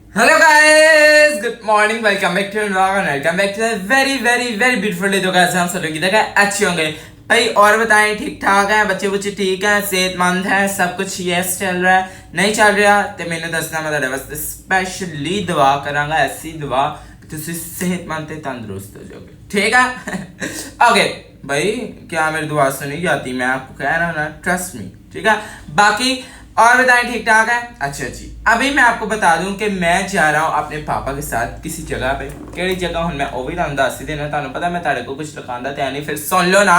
Hello guys, good morning, welcome back to vlog and welcome back to very very very beautiful day. तो कैसे हम सब लोग देखा अच्छे होंगे भाई, और बताएं ठीक ठाक है, बच्चे बुच्चे ठीक है, सेहतमंद है, सब कुछ यस चल रहा है, नहीं चल रहा तो मैंने दसना, मैं तेरे वास्ते स्पेशली दुआ करांगा, ऐसी दुआ कि तुम सेहतमंद ते तंदुरुस्त हो जाओगे, ठीक है। ओके भाई, क्या मेरी दुआ सुनी जाती, मैं आपको कह रहा हूँ ना, ट्रस्ट मी, ठीक है। बाकी और बताएं ठीक ठाक है। अच्छा जी, अभी मैं आपको बता दूं कि मैं जा रहा हूं अपने पापा के साथ किसी जगह पे। केड़ी जगह हूं मैं वो भी तुहानू दस ही देना, तुहानू पता मैं तारे को कुछ लिखांदा ते नहीं, फिर सुन लो ना,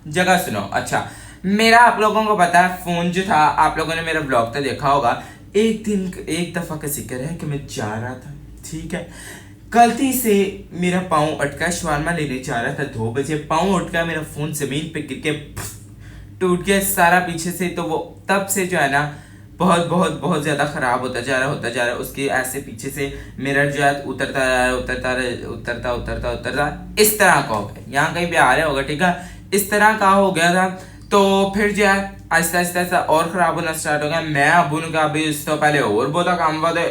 जगह सुनो। अच्छा, मेरा आप लोगों को पता है फोन जो था, आप लोगों ने मेरा ब्लॉग तो देखा होगा, एक दिन एक दफा का जिक्र है कि मैं जा रहा था, ठीक है, गलती से मेरा पाँव अटका, शवारमा लेने जा रहा था 2 बजे, पाँव अटका, मेरा फोन जमीन पे गिर के टूट गया सारा पीछे से। तो वो तब से जो है ना बहुत बहुत बहुत ज्यादा खराब होता जा रहा है। उसके ऐसे पीछे से मिरर जो है उतरता जा रहा है, उतरता इस तरह का हो गया, यहाँ कहीं भी आ रहा होगा, ठीक है, इस तरह का हो गया था। तो फिर जो है आहिस्ता आहिस्ता और खराब होना स्टार्ट हो गया। मैं अबू ने कहा भी इस तो पहले और बहुत काम वादे,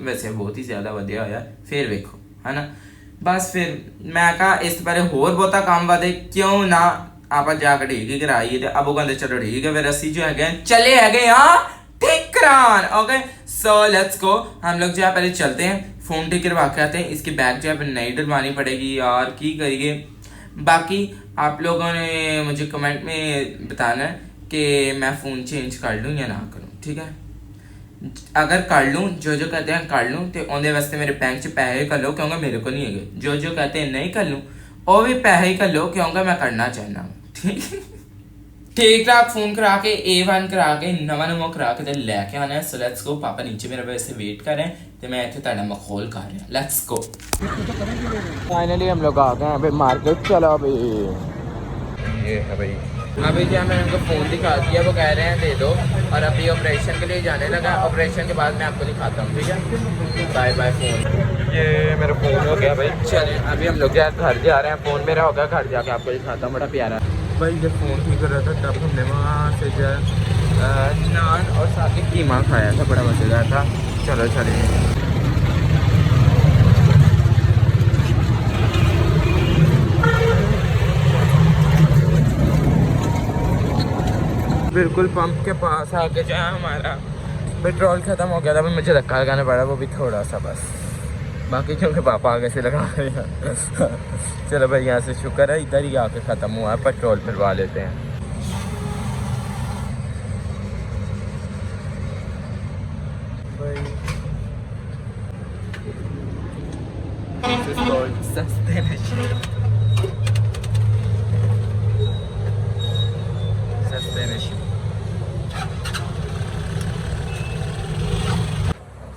वैसे बहुत ही ज्यादा वधिया होया, फिर देखो है ना, बस फिर मैं कहा इस पहले होर बहुता काम वादे क्यों ना आप जाकर ठीक ही कराइए। अब वो कहते चलो ठीक है, फिर असी जो है चले है यहाँ ठीक करान। ओके सो लेट्स गो, हम लोग जो है पहले चलते हैं, फोन ठीक करवा के आते हैं। इसकी बैग जो है नई डलवानी पड़ेगी यार, की करिए। बाकी आप लोगों ने मुझे कमेंट में बताना है कि मैं फ़ोन चेंज कर लूँ या ना करूँ, ठीक है। अगर कर लूँ, जो जो कहते हैं कर लूँ, तो उनके वास्ते मेरे बैंक च पैसे कर लो, क्योंकि मेरे को नहीं है। जो जो कहते हैं नहीं कर लूँ, वो भी पैसे ही कर लो, क्योंकि मैं करना चाहना हूँ, ठीक है। ठीक ठाक फोन करा के A1 करा के नवा करा के ते लेके आना है। सो लेट्स गो, पापा नीचे मेरे वैसे वेट कर रहे हैं, तो मैं इतने ताड़ा मखौल कर रहा हूँ। Let's go. फाइनली हम लोग आ गए हैं भाई मार्केट, चलो अभी ये है भाई। अभी जो मैंने उनको फ़ोन दिखा दिया, वो कह रहे हैं दे दो, और अभी ऑपरेशन के लिए जाने लगा। ऑपरेशन के बाद मैं आपको दिखाता हूँ, ठीक है। Bye bye phone. ये मेरा फ़ोन हो गया भाई, चले अभी हम लोग घर जा रहे हैं। फ़ोन मेरा हो गया, घर जाके आपको दिखाता हूँ, बड़ा प्यारा भाई। जब फ़ोन ठीक कर रहा था तब हमने वहाँ से जो नान और साथ ही कीमा खाया था, बड़ा मज़ेदार था। चलो चलिए, बिल्कुल पंप के पास आके जो है हमारा पेट्रोल ख़त्म हो गया था, मुझे धक्का लगाना पड़ा, वो भी थोड़ा सा बस। बाकी क्योंकि पापा आगे से लगा रहे हैं। चलो भाई, यहाँ से शुक्र है इधर ही आके ख़त्म हुआ है, पेट्रोल भरवा लेते हैं। सस्ते नशे, सस्ते नशे।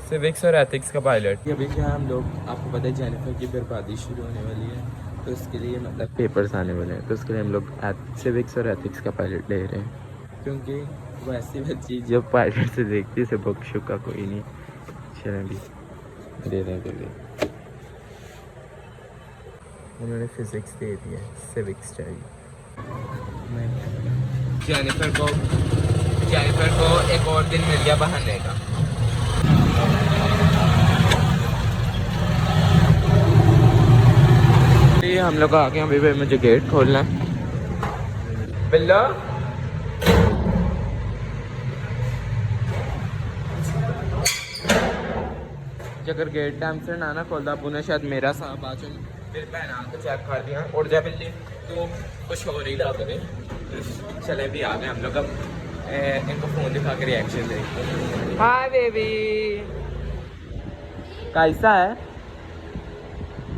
सिविक्स और एथिक्स का पायलट। अभी क्या हम लोग, आपको पता है जेनिफर की बर्बादी शुरू होने वाली है, तो उसके लिए मतलब पेपर्स आने वाले हैं, तो उसके लिए हम लोग सिविक्स और एथिक्स का पायलट ले रहे हैं, क्योंकि वो ऐसी बच्ची जो पायलट से देखती है, उसे बुक शुक का कोई नहीं। चलें भी दे रहे हैं, उन्होंने फिजिक्स दे दिया, सिविक्स चाहिए। जेनिफर को एक और दिन मिल गया बहाने का। हम लोग आ गए, अभी भाई मुझे गेट खोलना है। बिल्ला अगर गेट टाइम से ना खोलता, पुनः शायद मेरा साहब आ चुके, फिर भैन आके चेक कर दिया उड़ जा बिल्ली, तो कुछ हो रही लग रहे। चले भी आ गए हम लोग, अब इनको फोन दिखा के रिएक्शन देखते। हाय बेबी, कैसा है,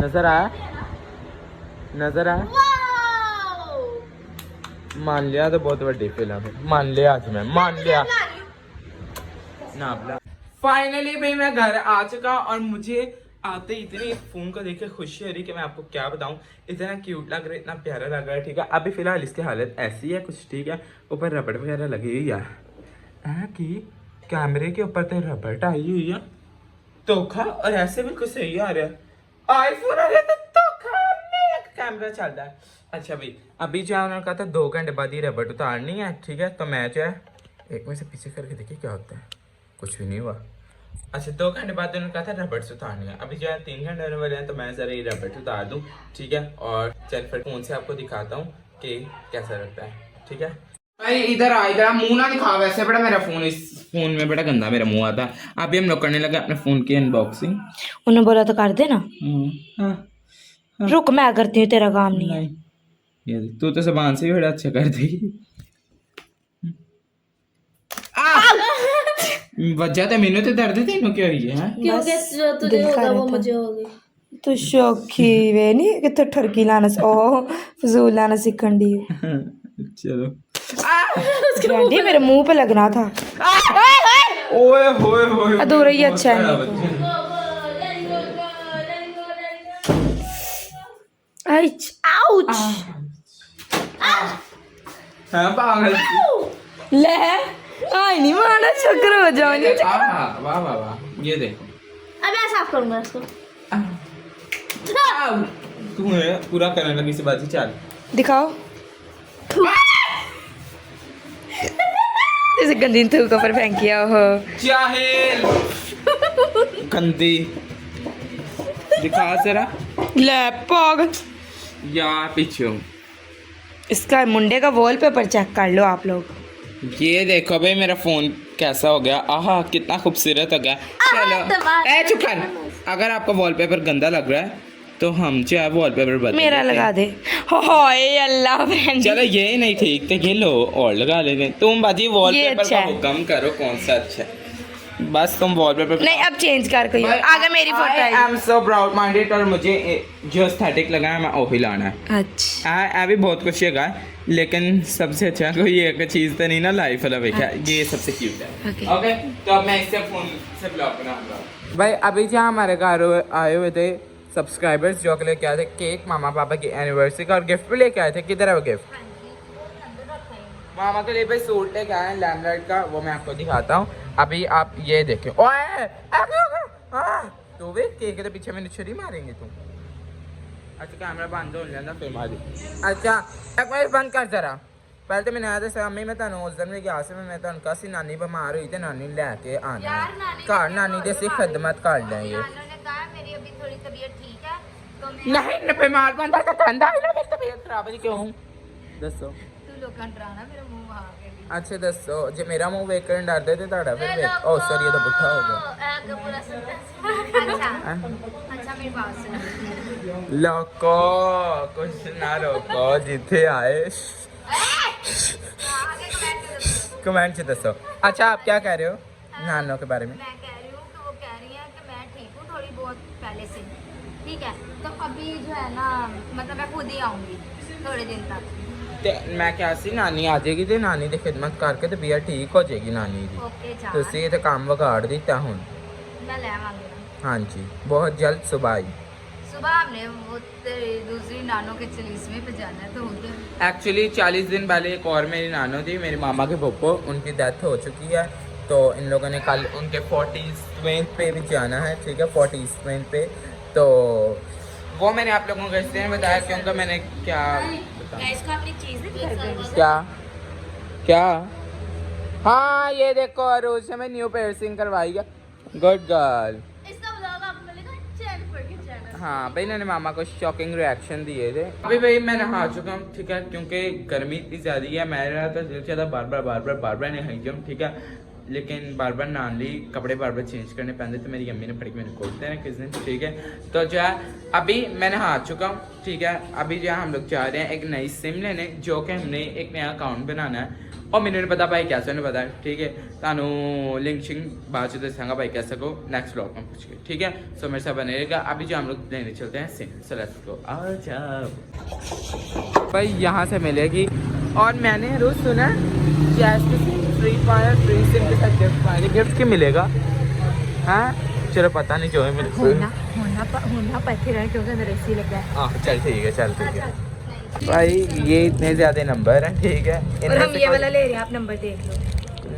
नजर आया, नजर आया, मान लिया तो बहुत बड़ी फिल्म है, मान लिया आज मैं, मान लिया ना। फाइनली भाई मैं घर आ चुका, और मुझे आते इतने फोन को देख के खुशी हो रही कि मैं आपको क्या बताऊं, इतना क्यूट लग रहा है, इतना प्यारा लग रहा है, ठीक है। अभी फिलहाल इसकी हालत ऐसी है कुछ, ठीक है, ऊपर रबड़ वगैरह लगी हुई है कि कैमरे के ऊपर तो रबड़ आई हुई है, धोखा, और ऐसे बिल्कुल सही आ रहा है आईफोन आ रहा है, तो धोखा में कैमरा चल रहा है। अच्छा भाई, अभी जो है उन्होंने कहा था 2 घंटे बाद ही रबड़ उतारनी है, ठीक है। तो मैं जो है एक में से पीछे करके देखिए क्या होता है, कुछ भी नहीं हुआ। अच्छा 2 घंटे बाद उन्होंने कहा था रबड़ से उतारनी है। अभी जो है 3 घंटे होने वाले हैं तो मैं जरा ये रबड़ उतार दूं, ठीक है। और चल फिर फोन से आपको दिखाता हूँ कि कैसा लगता है, ठीक है भाई। इधर आ, इधर मुंह ना दिखा, वैसे बड़ा मेरा फोन, इस फोन में बड़ा गंदा मेरा मुंह आता। अभी हम लोग करने लगे अपने फोन की अनबॉक्सिंग। उन्होंने बोला तो कर देना। हाँ, रुक मैं करती हूँ, तेरा काम नहीं है। ये तू तो जबान से भी बड़ा अच्छा कर देगी। वजह तो मैंने तो दर्द थी नो क्या हुई है क्योंकि जो तुझे होगा वो मुझे होगी। तू शौकी वे नहीं कि तू ठरकी लाना ओ फजूल लाना सीखन दी। चलो गांडी मेरे मुंह पे लगना था। ओए होए होए अधूरा ही अच्छा है मेरे को। आउच आउच हाँ पागल ले आई नहीं माना चक्कर हो जाओ। वाह वाह वाह, ये देखो अब मैं साफ करूंगा इसको। तू है पूरा करने लगी से बात ही चल दिखाओ। जैसे गंदी थूक ऊपर फेंकिया हो। जाहिल गंदी दिखा जरा। ले पागल यार पीछे हूँ। इसका मुंडे का वॉलपेपर चेक कर लो आप लोग। ये देखो भाई मेरा फोन कैसा हो गया। आहा कितना खूबसूरत हो गया। चलो ए चुप कर। अगर आपका वॉलपेपर गंदा लग रहा है तो हम जो है वॉलपेपर बदल मेरा लगा दे। हाय अल्लाह बहन। चलो ये नहीं ठीक तो ये लो और लगा लेते। तुम बाजी वॉलपेपर अच्छा का हुक्म करो कौन सा अच्छा है। बस तुम वॉलपेपर नहीं अब चेंज कर कोई आगे मेरी photo I am so proud minded और मुझे जो एस्थेटिक लगा है मैं वही लाना है। अच्छा आ भी बहुत कुछ है लेकिन सबसे अच्छा कोई एक चीज तो नहीं ना लाइफ वाला देखा। ये सबसे क्यूट है। ओके तो अब मैं इससे फोन से ब्लॉग बनाऊंगा। भाई अभी जहाँ हमारे घर आए हुए थे सब्सक्राइबर्स जो लेके आए थे केक मामा पापा की एनिवर्सरी का और गिफ्ट भी लेके आए थे। किधर है वो गिफ्ट? मामा के लिए भाई सूट लेके आए हैं लैमलाइट का, वो मैं आपको दिखाता हूँ। अभी आप ये देखें। ओए तो वे केक के पीछे मैंने छुरी मारेंगे तुम। अच्छा कैमरा बंद हो जाना फिर मारी। अच्छा एक मिनट बंद कर जरा। पहले तो मैंने आया था सामने मैं तुम उस दिन में गया से मैं तुम कहा नानी बीमार हुई तो नानी लैके आना घर नानी जैसी खिदमत कर लेंगे। नहीं बीमार बंदा तो ठंडा है ना, मेरी तबीयत खराब है क्यों दसो। अच्छा दसो जे मेरा मुंह वेख कर डर दे ताड़ा फिर वेख। ओ सॉरी ये तो बुढ़ा हो गया। लोको कुछ ना रोको जिथे आए कमेंट से दसो। अच्छा आप क्या कह रहे हो नानो के बारे में? मैं कह रही हूँ कि वो कह रही है कि मैं ठीक हूँ थोड़ी बहुत पहले से, ठीक है। तो अभी जो है ना मतलब मैं खुद ही आऊँगी थोड़े दिन तक। मैं क्या सी नानी आ जाएगी तो नानी की खिदमत करके तो बिया ठीक हो जाएगी नानी की। ओके तुसी तो काम बिगाड़ दिता हूँ। मैं ले आऊँगी। हाँ जी बहुत जल्द सुबह आई। सुबह हमने वो तेरी दूसरी नानों के 40वें पे जाना है तो उधर एक्चुअली 40 दिन पहले एक और मेरी नानो थी मेरी मामा के पप्पो, उनकी डेथ हो चुकी है तो इन लोगों ने कल उनके 40वें पे भी जाना है, ठीक है 40वें पे। तो वो मैंने आप लोगों को इसलिए बताया क्योंकि मैंने क्या इसको अपनी चीज़ क्या क्या हाँ ये देखो अरुष में न्यू पेयर्सिंग करवाई है। Good girl. इसका ब्लॉग आपको मिलेगा चैनल पर के चैनल। हाँ भाई मैंने मामा को शॉकिंग रिएक्शन दिए थे। अभी भाई मैं नहा चुका हूँ, ठीक है क्योंकि गर्मी इतनी ज़्यादा है। मेरा तो दिल चाहता बार बार नहीं जाऊँ, ठीक है लेकिन बार बार नहा ली कपड़े बार बार चेंज करने पहनते तो मेरी अम्मी ने पड़ी मैंने खोलते हैं किस दिन, ठीक है। तो जो है अभी मैं नहा चुका हूँ, ठीक है। अभी जो है हम लोग जा रहे हैं एक नई सिम लेने जो कि हमने एक नया अकाउंट बनाना है और मैंने पता भाई कैसे नहीं पता, ठीक है। तानू लिंक शिंक बाद जो दसांगा भाई कैसे को नेक्स्ट ब्लॉग में पूछ के, ठीक है। सो मेरे साथ बने रहेगा। अभी जो हम लोग लेने चलते हैं सिम, सो लेट्स गो। भाई यहाँ से मिलेगी और मैंने रोज सुना फ्री फायर फ्री सिम के साथ गिफ्ट पाएंगे। गिफ्ट की मिलेगा हाँ चलो पता नहीं जो है मिल होना पत्थर है क्योंकि अंदर एसी लगा है। हाँ चल ठीक है चल ठीक है। भाई ये इतने ज़्यादा नंबर हैं, ठीक है। और हम ये वाला ले रहे हैं, आप नंबर देख लो।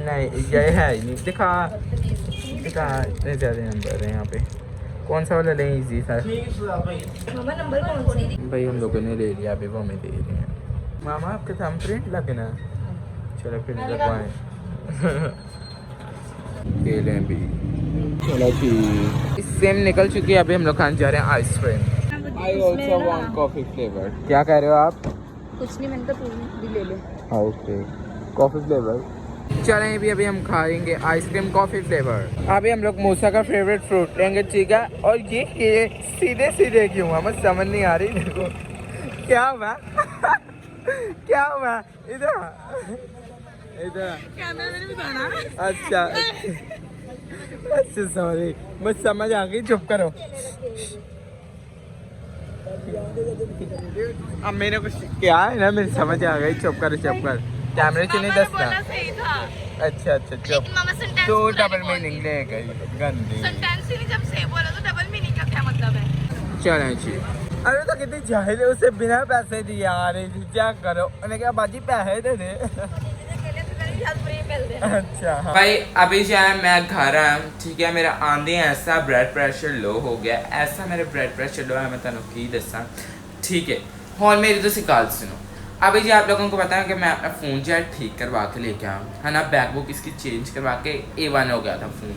नहीं ये है ही नहीं, दिखा इतने ज़्यादा नंबर हैं यहाँ पे। कौन सा वाला लें इजी था? मामा नंबर कौन सा? भाई हम लोगों ने ले लिया अभी वो हमें दे रहे हैं। मामा आपके थंब प्रिंट लगना चलो फिर लगवाएं। खेलें भी चलो ठीक, सेम निकल चुकी है, अभी हम लोग खाने जा रहे हैं ice cream. I also want coffee flavour. क्या कह रहे हो आप? कुछ नहीं, मैंने तो भी ले लो। Okay, coffee flavour. चलें अभी हम खाएंगे आइसक्रीम कॉफी फ्लेवर। अभी हम लोग मूसा का फेवरेट फ्रूट लेंगे, ठीक है। और ये सीधे सीधे क्यों हुआ, मुझे समझ नहीं आ रही। देखो क्या हुआ क्या हुआ, इधर इधर कैमरा में नहीं बताना। अच्छा अच्छा सॉरी, मुझे समझ आ गई, चुप करो। अब मैंने कुछ क्या है ना, मेरी समझ आ गई, चुप कर कैमरे से नहीं दसता। सही था। अच्छा चुप। तो डबल मीनिंग ले गई गंदी। सेंटेंस ही नहीं, जब सही बोला तो डबल मीनिंग का क्या मतलब है? चलें जी। अरे तो कितनी जाहिल है, उसे बिना पैसे दिए आ रही थी, क्या करो। उन्हें क्या बाजी पैसे दे दे। अच्छा हाँ। भाई अभी जो है मैं घर आया, ठीक है। मेरा आंधे ऐसा ब्लड प्रेशर लो हो गया, ऐसा मेरा ब्लड प्रेशर लो है, मैं तुम की दसा, ठीक है। और मेरी तो सिकाल सुनो। अभी जी आप लोगों को पता है कि मैं अपना फ़ोन जो है ठीक करवा के लेके आया, है ना। बैकबुक इसकी चेंज करवा के A1 हो गया था फ़ोन।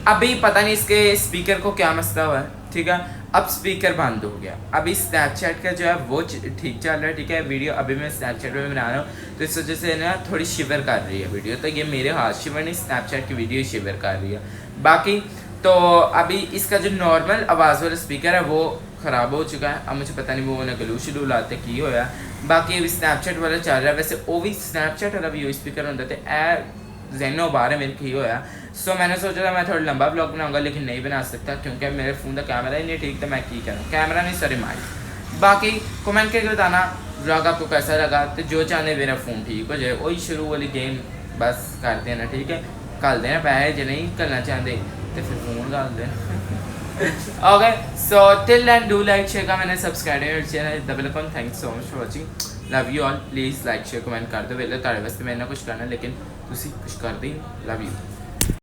अभी पता नहीं इसके स्पीकर को क्या मसला हुआ है, ठीक है। अब स्पीकर बंद हो गया। अभी स्नैपचैट का जो है वो ठीक चल रहा है, ठीक है। वीडियो अभी मैं स्नैपचैट में बना रहा हूँ, तो इस वजह से ना थोड़ी शिवर कर रही है वीडियो। तो ये मेरे हाथ शिवर नहीं, स्नैपचैट की वीडियो शिवर कर रही है। बाकी तो अभी इसका जो नॉर्मल आवाज़ वाला स्पीकर है वो ख़राब हो चुका है। अब मुझे पता नहीं वो उन्हें गलू शेड्यूल लाते की होया। बाकी अभी स्नैपचैट वाला चल रहा है। वैसे वो भी स्नैपचैट वाला भी स्पीकर होता थे ए जेनो बारे मेरे की होया। सो मैंने सोचा था मैं थोड़ा लंबा ब्लॉग बनाऊंगा, लेकिन नहीं बना सकता क्योंकि मेरे फ़ोन का कैमरा ही नहीं ठीक था। मैं की करूँ, कैमरा नहीं सॉरी माइक। बाकी कमेंट करके बताना ब्लॉग आपको कैसा लगा। तो जो चाहते मेरा फ़ोन ठीक हो जाए, वही शुरू वाली गेम बस कर देना, ठीक है। कल देना पैसे, जो नहीं करना चाहते तो फिर फ़ोन डाल देना। Okay so till then do like share का मैंने subscribe channel double account. Thanks so much for watching, love you all. Please like share comment कर दो। वेले तारे वास्ते मैंने कुछ करना, लेकिन तुसी कुछ कर दी। Love you.